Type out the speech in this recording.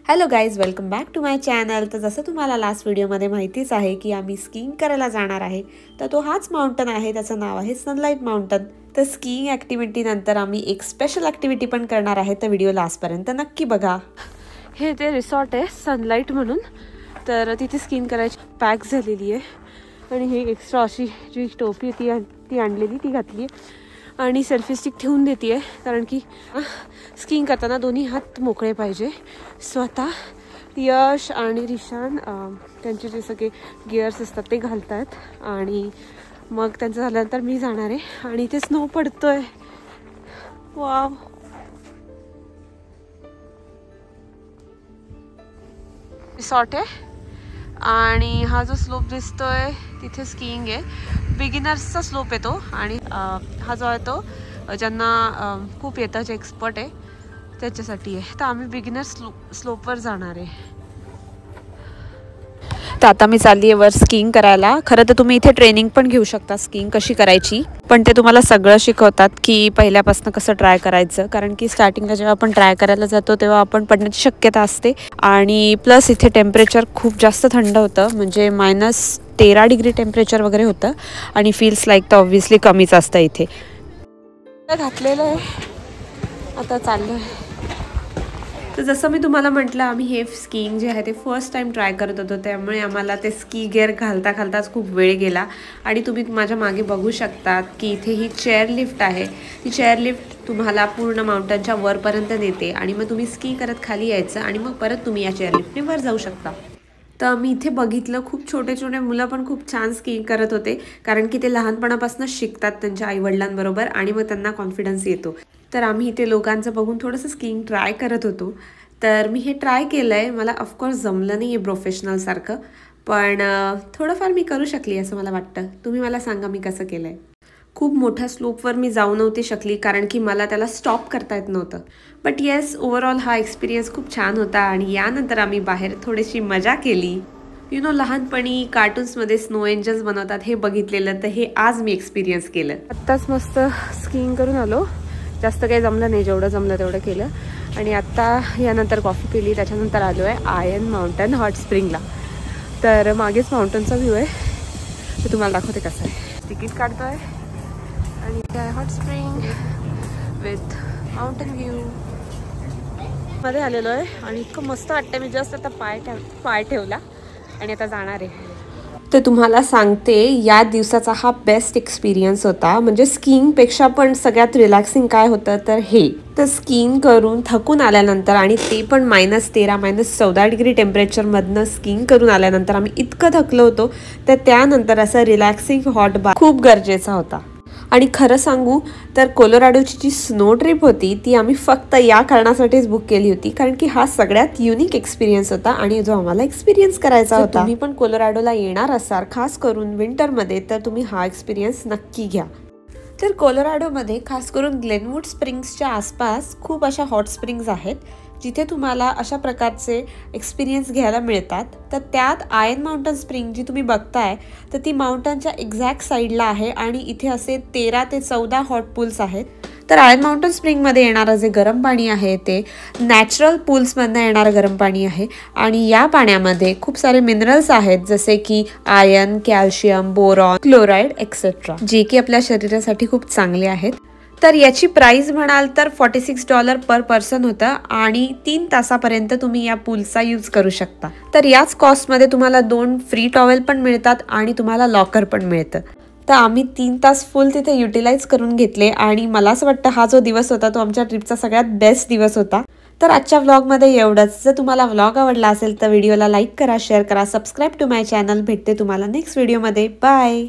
Hello guys, welcome back to my channel. तर जसं तुम्हाला लास्ट व्हिडिओमध्ये माहितीच आहे की आम्ही स्कीइंग करायला जाणार आहे। तर तो हाच माउंटन आहे, त्याचं नाव आहे सनलाइट माउंटन। तर स्कीइंग ॲक्टिव्हिटी नंतर आम्ही एक स्पेशल ॲक्टिव्हिटी पण करणार आहे, तर व्हिडिओ लास्टपर्यंत नक्की बघा। हे ते रिसॉर्ट आहे सनलाइट म्हणून, तर तिथे स्कीइंग करायची पॅक झालेली आहे आणि ही एक्स्ट्रा अशी जी टोपी ती आणलेली ती घातली आहे आणि सेल्फी स्टिक ठेवून देते आहे, कारण की स्कीइंग करताना दोन्ही हात मोकळे पाहिजे। स्वतः यश आणि रिशान त्यांचे जे सगळे गिअर्स असतात ते घालतात आणि मग त्यांचं झाल्यानंतर मी जाणार आहे आणि इथे स्नो पडतोय। वाव, रिसॉर्ट आहे आणि हा जो स्लोप दिसतोय तिथे स्कीइंग आहे। बिगिनर्सचा स्लोप आहे तो आणि हा जो आहे तो ज्यांना खूप येतं, जे एक्सपर्ट आहे त्याच्यासाठी आहे। तर आम्ही बिगिनर स्लोपवर जाणार आहे। तर आता मी चालली आहे वर स्कीइंग करायला। खरं तर तुम्ही इथे ट्रेनिंग पण घेऊ शकता स्कीइंग कशी करायची, पण ते तुम्हाला सगळं शिकवतात की पहिल्यापासून कसं ट्राय करायचं, कारण की स्टार्टिंगला जेव्हा आपण ट्राय करायला जातो तेव्हा आपण पडण्याची शक्यता असते आणि प्लस इथे टेम्परेचर खूप जास्त थंड होतं, म्हणजे -13 डिग्री टेम्परेचर वगैरे होतं आणि फील्स लाईक तर ऑब्व्हियसली कमीच असतं इथे। घातलेलं आहे, आता चाललं आहे। तर जसं मी तुम्हाला म्हटलं, आम्ही हे स्कीइंग जे आहे ते फर्स्ट टाइम ट्राय करत होतो, त्यामुळे आम्हाला ते स्की गिअर घालताच खूप वेळ गेला आणि तुम्ही माझ्या मागे बघू शकतात की इथे ही चेअर लिफ्ट आहे। ती चेअर लिफ्ट तुम्हाला पूर्ण माउंटनच्या वरपर्यंत नेते आणि मग तुम्ही स्की करत खाली यायचं आणि मग परत तुम्ही या चेअर लिफ्टने वर जाऊ शकता। तर मी इथे बघितलं खूप छोटे मुलं पण खूप छान स्कीइंग करत होते, कारण की ते लहानपणापासूनच शिकतात त्यांच्या आईवडिलांबरोबर आणि मग त्यांना कॉन्फिडन्स येतो। तर आम्ही इथे लोकांचं बघून थोडंसं स्कीइंग ट्राय करत होतो। तर मी हे ट्राय केलं आहे, मला ऑफकोर्स जमलं नाही आहे प्रोफेशनलसारखं, पण थोडंफार मी करू शकली असं मला वाटतं। तुम्ही मला सांगा मी कसं केलं आहे। खूप मोठ्या स्लोपवर मी जाऊ नव्हती शकली, कारण की मला त्याला स्टॉप करता येत नव्हतं, बट येस ओव्हरऑल हा एक्सपिरियन्स खूप छान होता आणि यानंतर आम्ही बाहेर थोडीशी मजा केली। लहानपणी कार्टून्समध्ये स्नो एंजल्स बनवतात हे बघितलेलं, तर हे आज मी एक्सपिरियन्स केलं। आत्ताच मस्त स्कीइंग करून आलो, जास्त काही जमलं नाही, जेवढं जमलं तेवढं केलं आणि आत्ता यानंतर कॉफी पिली, त्याच्यानंतर आलो आहे आयन माउंटन हॉट स्प्रिंगला। तर मागेच माउंटनचा व्ह्यू आहे, तर तुम्हाला दाखवते कसं आहे। तिकीट काढतो आहे आणि इथे आहे hot spring with mountain view मध्ये आलेलो आहे आणि इतकं मस्त वाटतं। मी जस्ट आता पाय ठेवला आणि आता जाणार आहे। तर तुम्हाला सांगते, या दिवसाचा हा बेस्ट एक्सपिरियन्स होता, म्हणजे स्कीइंगपेक्षा पण सगळ्यात रिलॅक्सिंग काय होतं तर हे। तर स्कीइंग करून थकून आल्यानंतर आणि ते पण -13 -14 डिग्री टेम्परेचरमधनं स्कीइंग करून आल्यानंतर आम्ही इतकं थकलो होतो, तर त्यानंतर असं रिलॅक्सिंग हॉट बाथ खूप गरजेचा होता। आणि खरं सांगू तर कोलोराडोची जी स्नो ट्रिप होती ती आम्ही फक्त या कारणासाठीच बुक केली होती, कारण की हा सगळ्यात युनिक एक्सपिरियन्स होता आणि जो आम्हाला एक्सपिरियन्स करायचा होता। तुम्ही पण कोलोराडोला येणार असाल खास करून विंटरमध्ये, तर तुम्ही हा एक्सपिरियन्स नक्की घ्या। तर कोलोराडोमध्ये खास करून ग्लेनवूड स्प्रिंग्सच्या आसपास खूप अशा हॉट स्प्रिंग्स आहेत, जिथे तुम्हाला अशा प्रकारचे एक्सपिरियन्स घ्यायला मिळतात। तर त्यात आयन माउंटन स्प्रिंग जी तुम्ही बघताय, तर ती माउंटनच्या एक्झॅक्ट साईडला आहे आणि इथे असे 13 ते 14 हॉट पूल्स आहेत। तर आयन माउंटन स्प्रिंगमध्ये येणारं जे गरम पाणी आहे ते नॅचरल पूल्समधनं येणारं गरम पाणी आहे आणि या पाण्यामध्ये खूप सारे मिनरल्स आहेत, जसे की ion, calcium, boron, chloride etcetera, जे की आपल्या शरीरासाठी खूप चांगले आहेत। तर याची प्राइस म्हणाल तर $46 पर पर्सन होतं आणि 3 तासापर्यंत तुम्ही या पूलचा यूज करू शकता। तर याच कॉस्टमध्ये तुम्हाला 2 फ्री टॉवेल पण मिळतात आणि तुम्हाला लॉकर पण मिळतं। तर आम्ही 3 तास फुल तिथे युटिलाइज करून घेतले आणि मला असं वाटतं हा जो दिवस होता तो आमच्या ट्रिपचा सगळ्यात बेस्ट दिवस होता। तर आजच्या व्लॉगमध्ये एवढंच। जर तुम्हाला व्लॉग आवडला असेल तर व्हिडिओला लाईक करा, शेअर करा, सबस्क्राईब टू माय चॅनल। भेटते तुम्हाला नेक्स्ट व्हिडिओमध्ये। बाय।